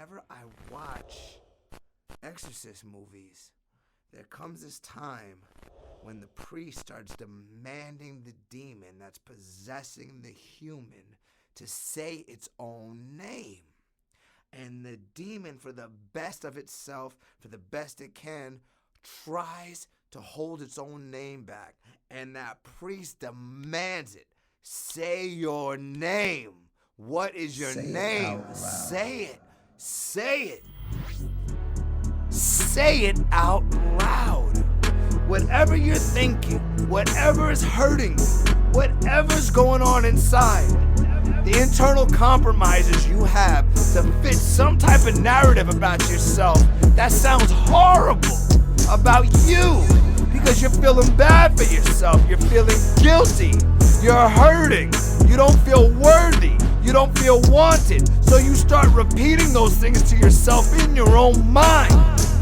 whenever I watch exorcist movies, there comes this time when the priest starts demanding the demon that's possessing the human to say its own name. And the demon, for the best of itself, for the best it can, tries to hold its own name back. And that priest demands it. Say your name. What is your name? Say it. Say it. Say it out loud. Whatever you're thinking, whatever is hurting you, whatever's going on inside, the internal compromises you have to fit some type of narrative about yourself that sounds horrible about you because you're feeling bad for yourself, you're feeling guilty, you're hurting, you don't feel worthy, you don't feel wanted, so you start repeating those things to yourself in your own mind.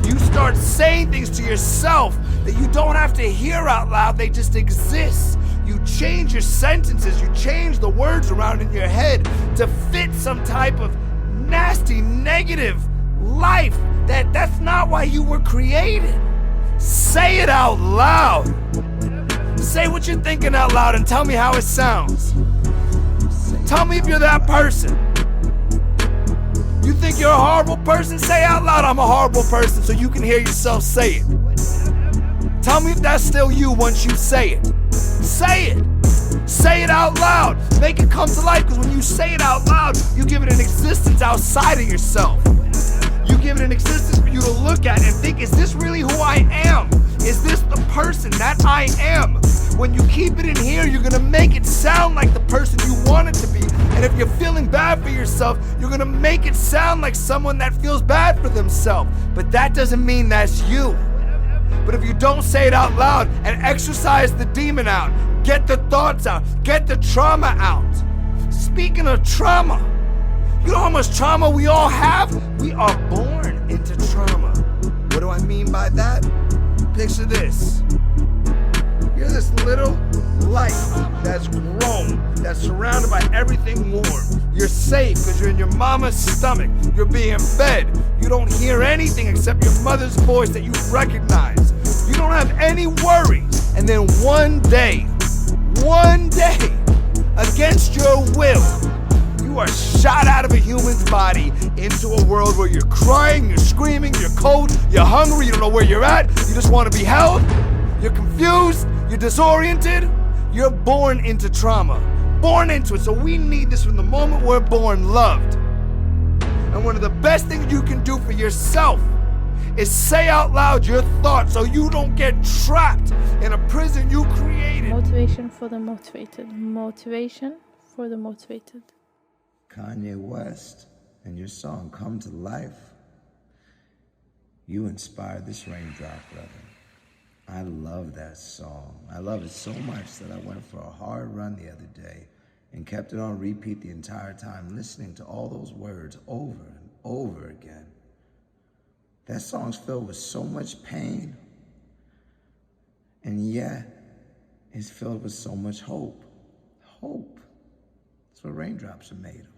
You start saying things to yourself that you don't have to hear out loud, they just exist. You change your sentences, you change the words around in your head to fit some type of nasty, negative life that's not why you were created. Say it out loud. Say what you're thinking out loud and tell me how it sounds. Tell me if you're that person. You think you're a horrible person? Say out loud, I'm a horrible person, so you can hear yourself say it. Tell me if that's still you once you say it. Say it. Say it out loud. Make it come to life, because when you say it out loud, you give it an existence outside of yourself. You give it an existence for you to look at and think, is this really who I am? Is this the person that I am? When you keep it in here, you're gonna make it sound like the person you want it to be. And if you're feeling bad for yourself, you're gonna make it sound like someone that feels bad for themselves. But that doesn't mean that's you. But if you don't say it out loud and exercise the demon out, get the thoughts out, get the trauma out. Speaking of trauma, you know how much trauma we all have? We are born into trauma. What do I mean by that? Picture this. You're this little light that's grown, that's surrounded by everything warm. You're safe because you're in your mama's stomach. You're being fed. You don't hear anything except your mother's voice that you recognize. You don't have any worries. And then one day, against your will, you are shot out of a human's body into a world where you're crying, you're screaming, you're cold, you're hungry, you don't know where you're at, you just want to be held, you're confused, you're disoriented, you're born into trauma, born into it. So we need this from the moment we're born, loved. And one of the best things you can do for yourself is say out loud your thoughts so you don't get trapped in a prison you created. Motivation for the motivated. Motivation for the motivated. Kanye West and your song Come to Life. You inspired this raindrop, brother. I love that song. I love it so much that I went for a hard run the other day and kept it on repeat the entire time, listening to all those words over and over again. That song's filled with so much pain, and yet it's filled with so much hope. Hope. That's what raindrops are made of.